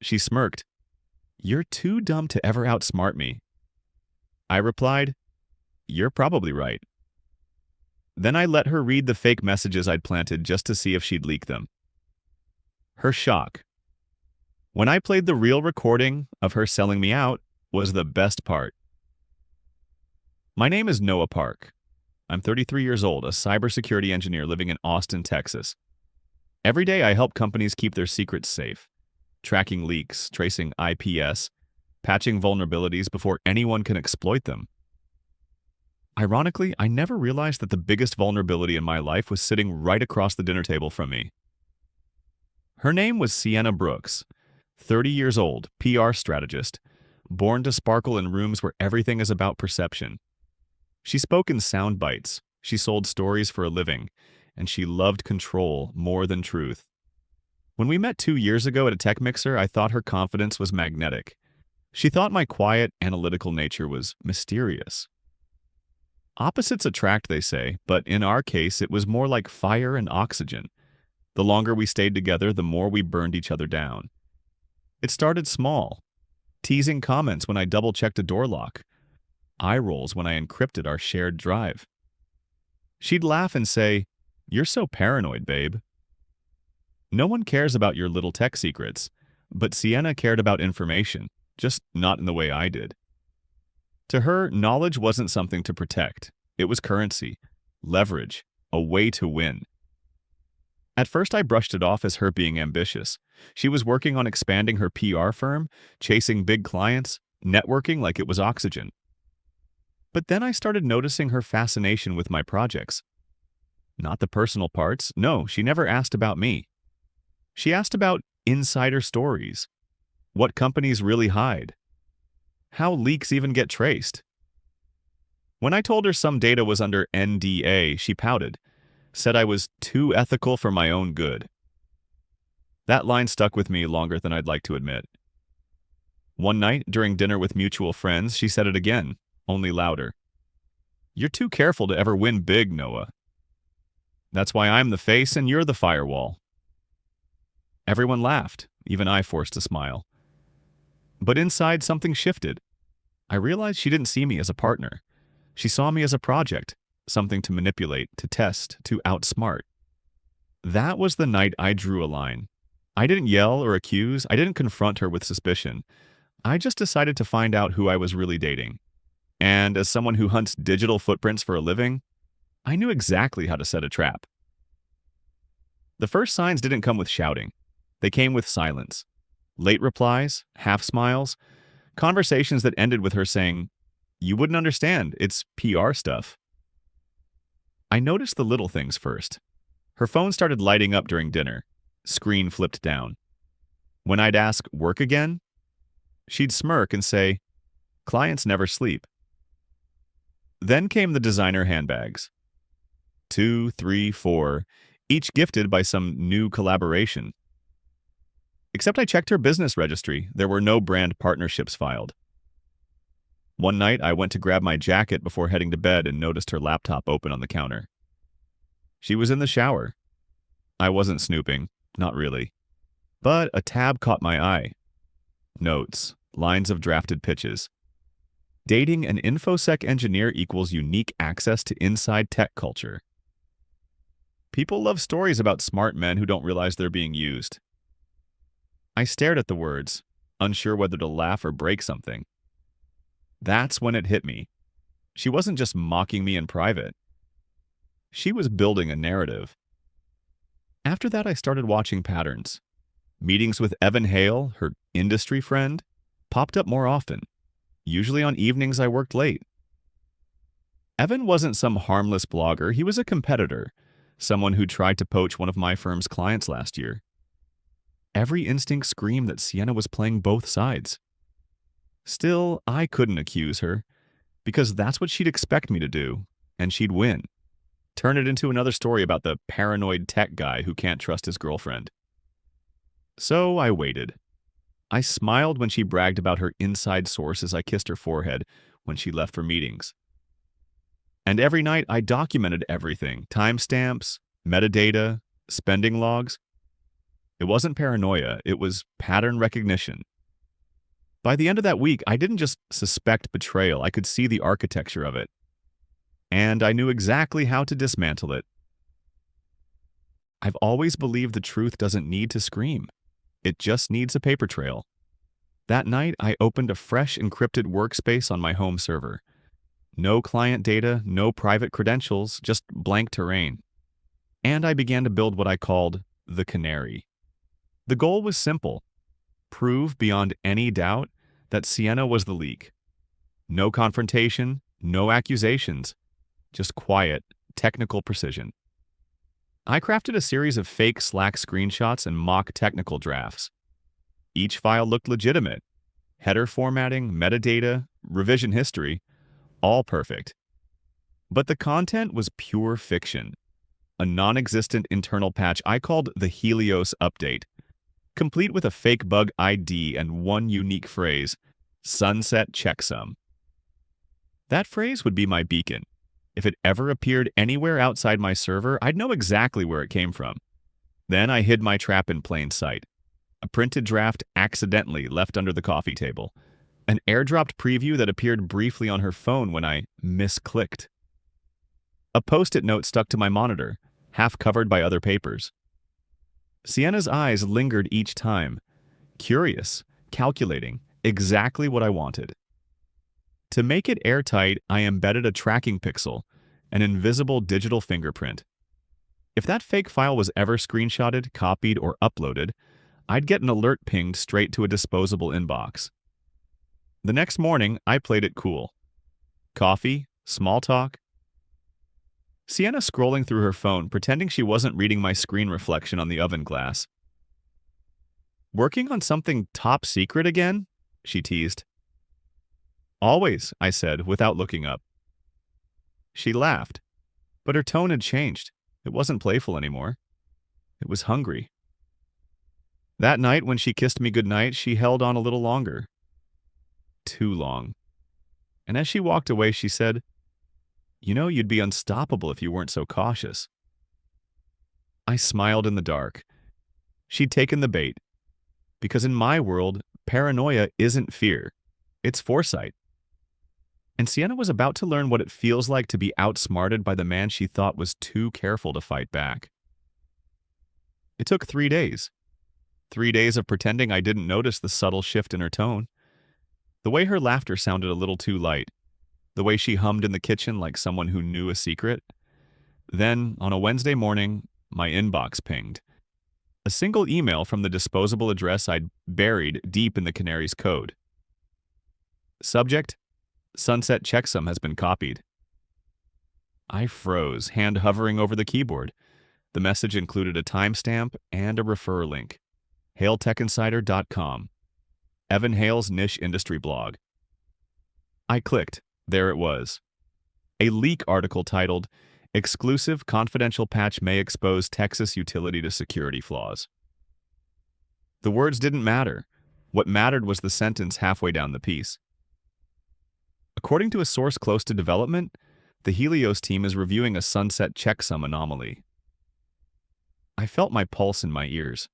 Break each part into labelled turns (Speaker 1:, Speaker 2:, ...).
Speaker 1: She smirked. "You're too dumb to ever outsmart me." I replied, "You're probably right." Then I let her read the fake messages I'd planted just to see if she'd leak them. Her shock. When I played the real recording of her selling me out was the best part. My name is Noah Park. I'm 33 years old, a cybersecurity engineer living in Austin, Texas. Every day I help companies keep their secrets safe, tracking leaks, tracing IPS, patching vulnerabilities before anyone can exploit them. Ironically, I never realized that the biggest vulnerability in my life was sitting right across the dinner table from me. Her name was Sienna Brooks, 30 years old, PR strategist, born to sparkle in rooms where everything is about perception. She spoke in sound bites, she sold stories for a living, and she loved control more than truth. When we met 2 years ago at a tech mixer, I thought her confidence was magnetic. She thought my quiet, analytical nature was mysterious. Opposites attract, they say, but in our case, it was more like fire and oxygen. The longer we stayed together, the more we burned each other down. It started small, teasing comments when I double-checked a door lock, eye rolls when I encrypted our shared drive. She'd laugh and say, "You're so paranoid, babe." No one cares about your little tech secrets, but Sienna cared about information, just not in the way I did. To her, knowledge wasn't something to protect. It was currency, leverage, a way to win. At first, I brushed it off as her being ambitious. She was working on expanding her PR firm, chasing big clients, networking like it was oxygen. But then I started noticing her fascination with my projects. Not the personal parts. No, she never asked about me. She asked about insider stories, what companies really hide, how leaks even get traced. When I told her some data was under NDA, she pouted, said I was too ethical for my own good. That line stuck with me longer than I'd like to admit. One night, during dinner with mutual friends, she said it again, only louder. "You're too careful to ever win big, Noah. That's why I'm the face and you're the firewall." Everyone laughed, even I forced a smile. But inside, something shifted. I realized she didn't see me as a partner. She saw me as a project, something to manipulate, to test, to outsmart. That was the night I drew a line. I didn't yell or accuse, I didn't confront her with suspicion. I just decided to find out who I was really dating. And as someone who hunts digital footprints for a living, I knew exactly how to set a trap. The first signs didn't come with shouting. They came with silence. Late replies, half smiles, conversations that ended with her saying, "You wouldn't understand, it's PR stuff." I noticed the little things first. Her phone started lighting up during dinner. Screen flipped down. When I'd ask, "Work again?" she'd smirk and say, "Clients never sleep." Then came the designer handbags. 2, 3, 4, each gifted by some new collaboration. Except I checked her business registry. There were no brand partnerships filed. One night, I went to grab my jacket before heading to bed and noticed her laptop open on the counter. She was in the shower. I wasn't snooping, not really. But a tab caught my eye. Notes, lines of drafted pitches. Dating an InfoSec engineer equals unique access to inside tech culture. People love stories about smart men who don't realize they're being used. I stared at the words, unsure whether to laugh or break something. That's when it hit me. She wasn't just mocking me in private. She was building a narrative. After that, I started watching patterns. Meetings with Evan Hale, her industry friend, popped up more often, usually on evenings I worked late. Evan wasn't some harmless blogger. He was a competitor, someone who tried to poach one of my firm's clients last year. Every instinct screamed that Sienna was playing both sides. Still, I couldn't accuse her, because that's what she'd expect me to do, and she'd win. Turn it into another story about the paranoid tech guy who can't trust his girlfriend. So I waited. I smiled when she bragged about her inside source as I kissed her forehead when she left for meetings. And every night I documented everything, timestamps, metadata, spending logs. It wasn't paranoia, it was pattern recognition. By the end of that week, I didn't just suspect betrayal, I could see the architecture of it. And I knew exactly how to dismantle it. I've always believed the truth doesn't need to scream. It just needs a paper trail. That night, I opened a fresh encrypted workspace on my home server. No client data, no private credentials, just blank terrain. And I began to build what I called the canary. The goal was simple: prove beyond any doubt that Sienna was the leak. No confrontation, no accusations, just quiet, technical precision. I crafted a series of fake Slack screenshots and mock technical drafts. Each file looked legitimate. Header formatting, metadata, revision history, all perfect. But the content was pure fiction. A non-existent internal patch I called the Helios update, complete with a fake bug ID and one unique phrase: sunset checksum. That phrase would be my beacon. If it ever appeared anywhere outside my server, I'd know exactly where it came from. Then I hid my trap in plain sight. A printed draft accidentally left under the coffee table. An airdropped preview that appeared briefly on her phone when I misclicked. A post-it note stuck to my monitor, half covered by other papers. Sienna's eyes lingered each time, curious, calculating, exactly what I wanted. To make it airtight, I embedded a tracking pixel, an invisible digital fingerprint. If that fake file was ever screenshotted, copied, or uploaded, I'd get an alert pinged straight to a disposable inbox. The next morning, I played it cool. Coffee, small talk. Sienna scrolling through her phone, pretending she wasn't reading my screen reflection on the oven glass. "Working on something top secret again?" she teased. "Always," I said, without looking up. She laughed, but her tone had changed. It wasn't playful anymore. It was hungry. That night, when she kissed me goodnight, she held on a little longer. Too long. And as she walked away, she said, "You know, you'd be unstoppable if you weren't so cautious." I smiled in the dark. She'd taken the bait. Because in my world, paranoia isn't fear. It's foresight. And Sienna was about to learn what it feels like to be outsmarted by the man she thought was too careful to fight back. It took 3 days. 3 days of pretending I didn't notice the subtle shift in her tone. The way her laughter sounded a little too light. The way she hummed in the kitchen like someone who knew a secret. Then, on a Wednesday morning, my inbox pinged. A single email from the disposable address I'd buried deep in the canary's code. Subject: Sunset checksum has been copied. I froze, hand hovering over the keyboard. The message included a timestamp and a refer link. HaleTechInsider.com. Evan Hale's niche industry blog. I clicked. There it was. A leak article titled, "Exclusive Confidential Patch May Expose Texas Utility to Security Flaws." The words didn't matter. What mattered was the sentence halfway down the piece. According to a source close to development, the Helios team is reviewing a sunset checksum anomaly. I felt my pulse in my ears.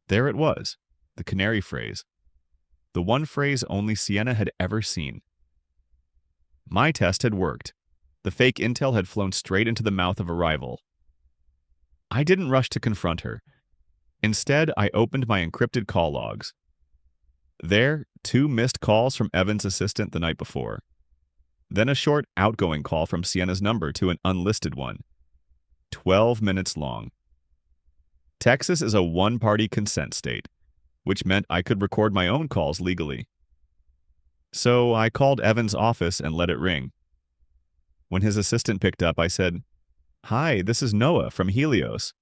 Speaker 1: There it was, the canary phrase. The one phrase only Sienna had ever seen. My test had worked. The fake intel had flown straight into the mouth of a rival. I didn't rush to confront her. Instead, I opened my encrypted call logs. There, 2 missed calls from Evan's assistant the night before. Then a short outgoing call from Sienna's number to an unlisted one. 12 minutes long. Texas is a one-party consent state, which meant I could record my own calls legally. So I called Evan's office and let it ring. When his assistant picked up, I said, "Hi, this is Noah from Helios.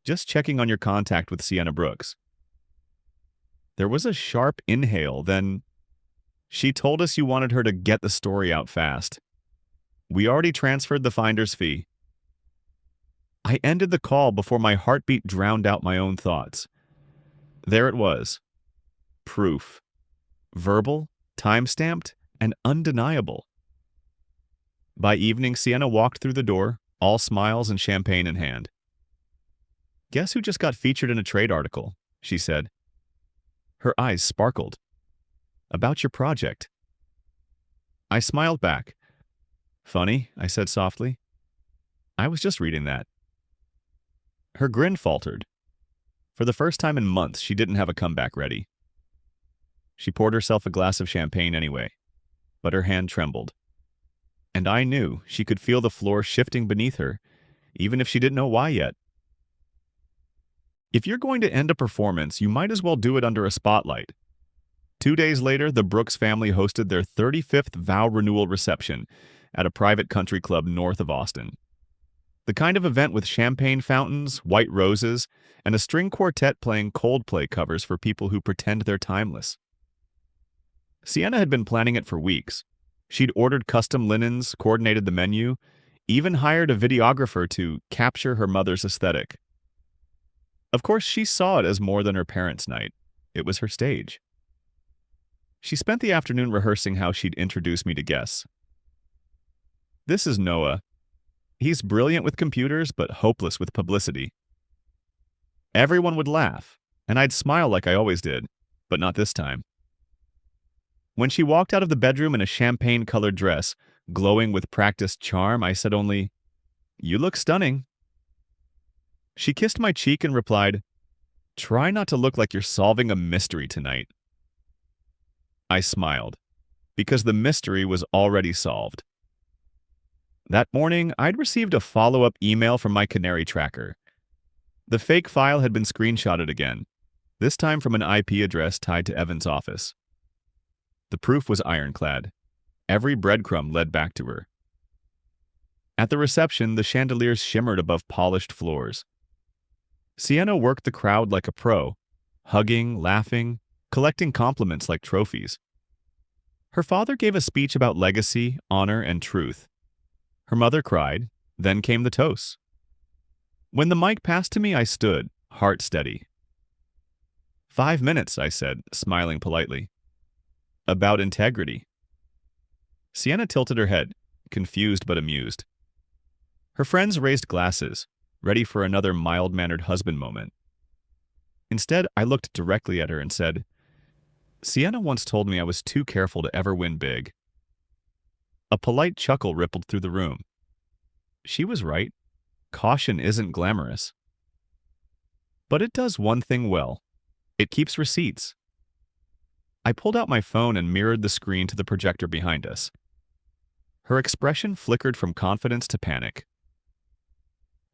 Speaker 1: Just checking on your contact with Sienna Brooks." There was a sharp inhale, then, "She told us you wanted her to get the story out fast. We already transferred the finder's fee." I ended the call before my heartbeat drowned out my own thoughts. There it was. Proof. Verbal, time-stamped, and undeniable. By evening, Sienna walked through the door, all smiles and champagne in hand. Guess who just got featured in a trade article? She said. Her eyes sparkled. About your project. I smiled back. Funny, I said softly. I was just reading that. Her grin faltered. For the first time in months, she didn't have a comeback ready. She poured herself a glass of champagne anyway, but her hand trembled. And I knew she could feel the floor shifting beneath her, even if she didn't know why yet. If you're going to end a performance, you might as well do it under a spotlight. 2 days later, the Brooks family hosted their 35th vow-renewal reception at a private country club north of Austin. The kind of event with champagne fountains, white roses, and a string quartet playing Coldplay covers for people who pretend they're timeless. Sienna had been planning it for weeks. She'd ordered custom linens, coordinated the menu, even hired a videographer to capture her mother's aesthetic. Of course, she saw it as more than her parents' night. It was her stage. She spent the afternoon rehearsing how she'd introduce me to guests. This is Noah. He's brilliant with computers, but hopeless with publicity. Everyone would laugh, and I'd smile like I always did, but not this time. When she walked out of the bedroom in a champagne-colored dress, glowing with practiced charm, I said only, "You look stunning." She kissed my cheek and replied, "Try not to look like you're solving a mystery tonight." I smiled, because the mystery was already solved. That morning, I'd received a follow-up email from my canary tracker. The fake file had been screenshotted again, this time from an IP address tied to Evan's office. The proof was ironclad. Every breadcrumb led back to her. At the reception, the chandeliers shimmered above polished floors. Sienna worked the crowd like a pro, hugging, laughing, collecting compliments like trophies. Her father gave a speech about legacy, honor, and truth. Her mother cried, then came the toast. When the mic passed to me, I stood, heart steady. 5 minutes, I said, smiling politely. About integrity. Sienna tilted her head, confused but amused. Her friends raised glasses, ready for another mild-mannered husband moment. Instead, I looked directly at her and said, Sienna once told me I was too careful to ever win big. A polite chuckle rippled through the room. She was right. Caution isn't glamorous. But it does one thing well. It keeps receipts. I pulled out my phone and mirrored the screen to the projector behind us. Her expression flickered from confidence to panic.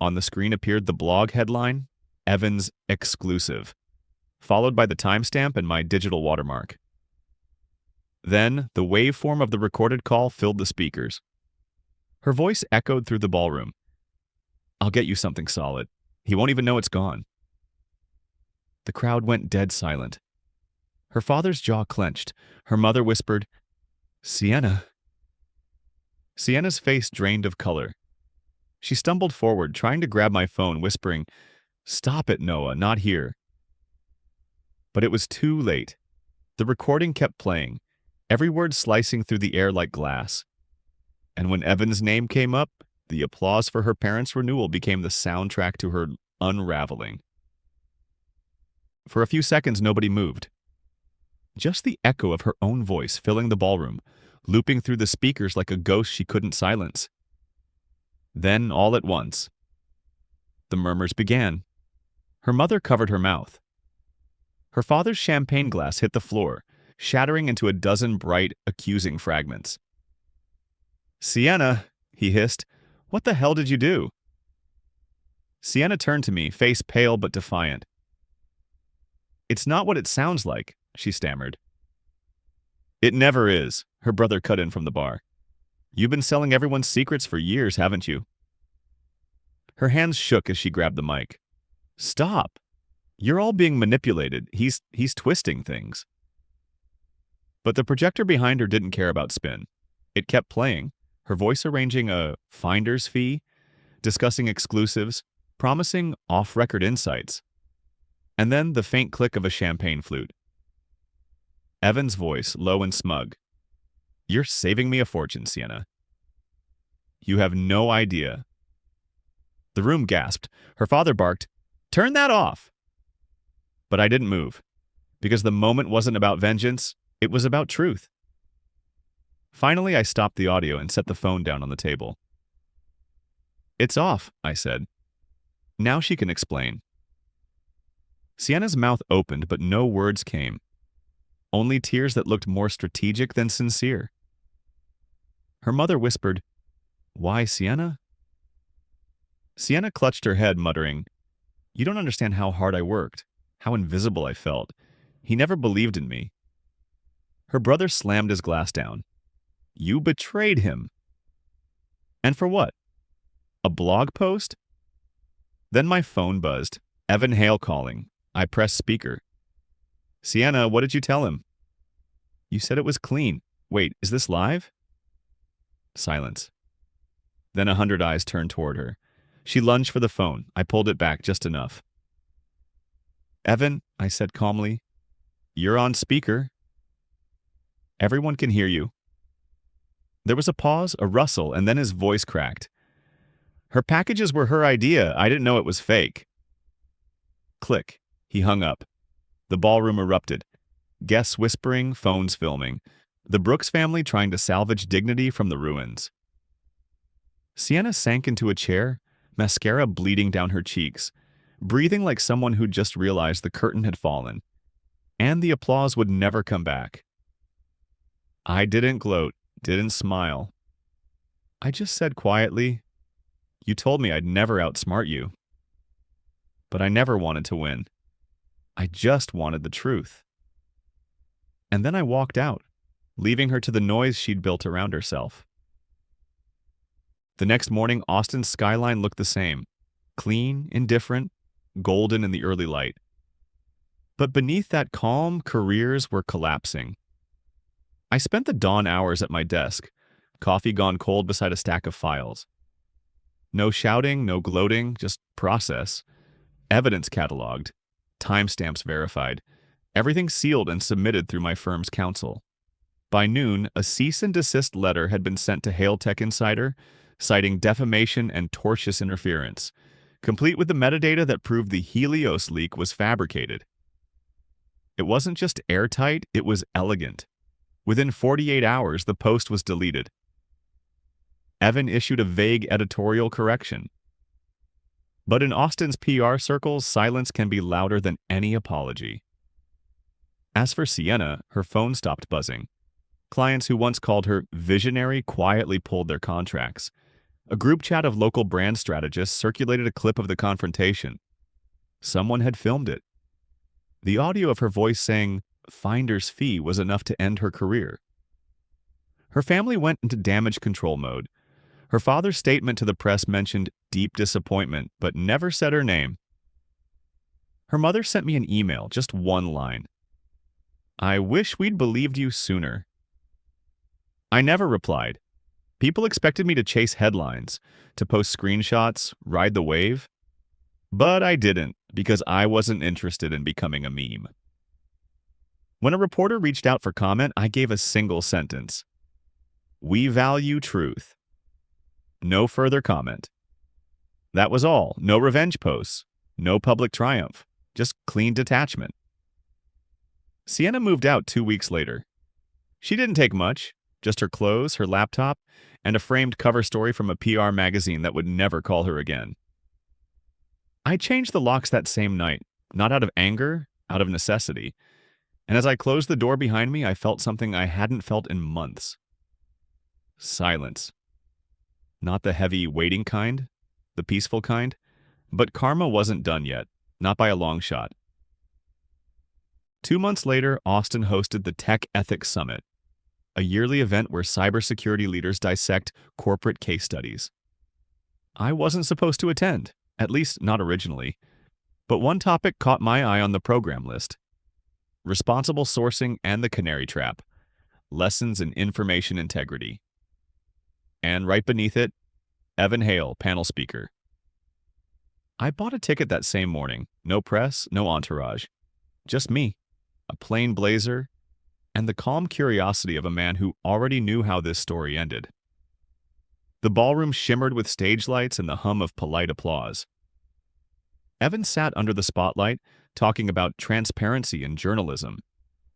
Speaker 1: On the screen appeared the blog headline, Evan's Exclusive, followed by the timestamp and my digital watermark. Then, the waveform of the recorded call filled the speakers. Her voice echoed through the ballroom. I'll get you something solid. He won't even know it's gone. The crowd went dead silent. Her father's jaw clenched. Her mother whispered, Sienna. Sienna's face drained of color. She stumbled forward, trying to grab my phone, whispering, Stop it, Noah, not here. But it was too late. The recording kept playing, every word slicing through the air like glass. And when Evan's name came up, the applause for her parents' renewal became the soundtrack to her unraveling. For a few seconds, nobody moved. Just the echo of her own voice filling the ballroom, looping through the speakers like a ghost she couldn't silence. Then, all at once, the murmurs began. Her mother covered her mouth. Her father's champagne glass hit the floor, shattering into a dozen bright, accusing fragments. Sienna, he hissed, what the hell did you do? Sienna turned to me, face pale but defiant. It's not what it sounds like, she stammered. It never is, her brother cut in from the bar. You've been selling everyone's secrets for years, haven't you? Her hands shook as she grabbed the mic. Stop! You're all being manipulated. He's twisting things. But the projector behind her didn't care about spin. It kept playing, her voice arranging a finder's fee, discussing exclusives, promising off-record insights. And then the faint click of a champagne flute. Evan's voice, low and smug. You're saving me a fortune, Sienna. You have no idea. The room gasped. Her father barked, Turn that off! But I didn't move, because the moment wasn't about vengeance, it was about truth. Finally, I stopped the audio and set the phone down on the table. It's off, I said. Now she can explain. Sienna's mouth opened, but no words came. Only tears that looked more strategic than sincere. Her mother whispered, "Why, Sienna?" Sienna clutched her head, muttering, "You don't understand how hard I worked, how invisible I felt. He never believed in me." Her brother slammed his glass down. "You betrayed him." "And for what? A blog post?" Then my phone buzzed. Evan Hale calling. I pressed speaker. "Sienna, what did you tell him?" "You said it was clean. Wait, is this live?" Silence. Then 100 eyes turned toward her. She lunged for the phone. I pulled it back just enough. "Evan," I said calmly, "you're on speaker. Everyone can hear you." There was a pause, a rustle, and then his voice cracked. "Her packages were her idea. I didn't know it was fake." Click. He hung up. The ballroom erupted. Guests whispering, phones filming. The Brooks family trying to salvage dignity from the ruins. Sienna sank into a chair, mascara bleeding down her cheeks, breathing like someone who'd just realized the curtain had fallen. And the applause would never come back. I didn't gloat, didn't smile. I just said quietly, "You told me I'd never outsmart you." But I never wanted to win. I just wanted the truth. And then I walked out, leaving her to the noise she'd built around herself. The next morning, Austin's skyline looked the same. Clean, indifferent, golden in the early light. But beneath that calm, careers were collapsing. I spent the dawn hours at my desk, coffee gone cold beside a stack of files. No shouting, no gloating, just process. Evidence cataloged, timestamps verified, everything sealed and submitted through my firm's counsel. By noon, a cease and desist letter had been sent to Hale Tech Insider, citing defamation and tortious interference, complete with the metadata that proved the Helios leak was fabricated. It wasn't just airtight, it was elegant. Within 48 hours, the post was deleted. Evan issued a vague editorial correction. But in Austin's PR circles, silence can be louder than any apology. As for Sienna, her phone stopped buzzing. Clients who once called her visionary quietly pulled their contracts. A group chat of local brand strategists circulated a clip of the confrontation. Someone had filmed it. The audio of her voice saying, "finder's fee" was enough to end her career. Her family went into damage control mode. Her father's statement to the press mentioned deep disappointment, but never said her name. Her mother sent me an email, just one line. "I wish we'd believed you sooner." I never replied. People expected me to chase headlines, to post screenshots, ride the wave. But I didn't, because I wasn't interested in becoming a meme. When a reporter reached out for comment, I gave a single sentence. "We value truth." No further comment. That was all. No revenge posts. No public triumph. Just clean detachment. Sienna moved out 2 weeks later. She didn't take much. Just her clothes, her laptop, and a framed cover story from a PR magazine that would never call her again. I changed the locks that same night, not out of anger, out of necessity. And as I closed the door behind me, I felt something I hadn't felt in months. Silence. Not the heavy, waiting kind, the peaceful kind, but karma wasn't done yet, not by a long shot. 2 months later, Austin hosted the Tech Ethics Summit, a yearly event where cybersecurity leaders dissect corporate case studies. I wasn't supposed to attend, at least not originally, but one topic caught my eye on the program list. Responsible sourcing and the canary trap, lessons in information integrity. And right beneath it, Evan Hale, panel speaker. I bought a ticket that same morning. No press, no entourage. Just me, a plain blazer, and the calm curiosity of a man who already knew how this story ended. The ballroom shimmered with stage lights and the hum of polite applause. Evan sat under the spotlight, talking about transparency in journalism.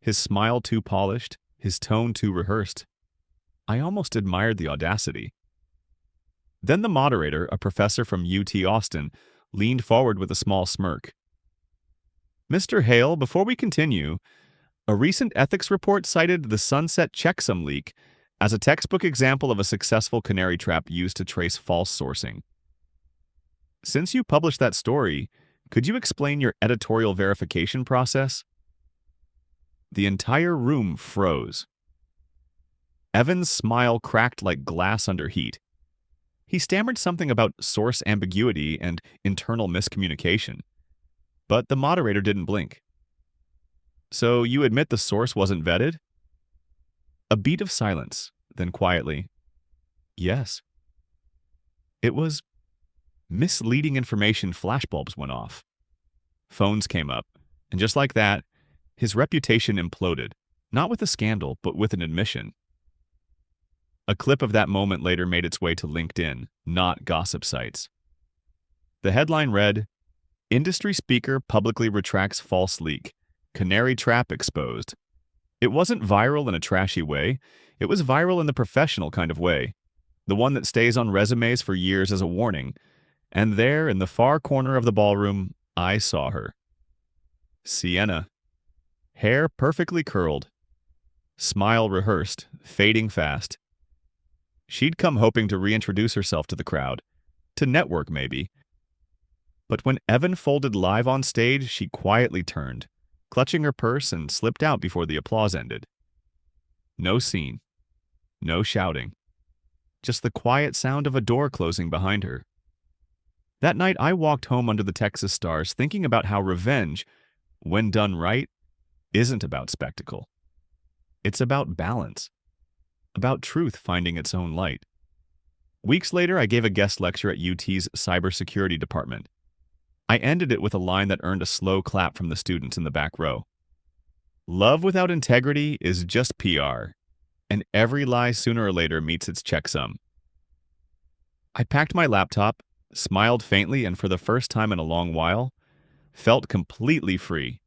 Speaker 1: His smile too polished, his tone too rehearsed. I almost admired the audacity. Then the moderator, a professor from UT Austin, leaned forward with a small smirk. Mr. Hale, before we continue, a recent ethics report cited the Sunset checksum leak as a textbook example of a successful canary trap used to trace false sourcing. Since you published that story, could you explain your editorial verification process? The entire room froze. Evan's smile cracked like glass under heat. He stammered something about source ambiguity and internal miscommunication. But the moderator didn't blink. So you admit the source wasn't vetted? A beat of silence, then quietly, yes. It was misleading information. Flashbulbs went off. Phones came up, and just like that, his reputation imploded, not with a scandal, but with an admission. A clip of that moment later made its way to LinkedIn, not gossip sites. The headline read, "Industry speaker publicly retracts false leak. Canary trap exposed." It wasn't viral in a trashy way. It was viral in the professional kind of way, the one that stays on resumes for years as a warning. And there, in the far corner of the ballroom, I saw her. Sienna. Hair perfectly curled. Smile rehearsed, fading fast. She'd come hoping to reintroduce herself to the crowd. To network, maybe. But when Evan folded live on stage, she quietly turned, clutching her purse, and slipped out before the applause ended. No scene. No shouting. Just the quiet sound of a door closing behind her. That night, I walked home under the Texas stars thinking about how revenge, when done right, isn't about spectacle. It's about balance. About truth finding its own light. Weeks later, I gave a guest lecture at UT's cybersecurity department. I ended it with a line that earned a slow clap from the students in the back row. Love without integrity is just PR, and every lie sooner or later meets its checksum. I packed my laptop, smiled faintly, and for the first time in a long while, felt completely free.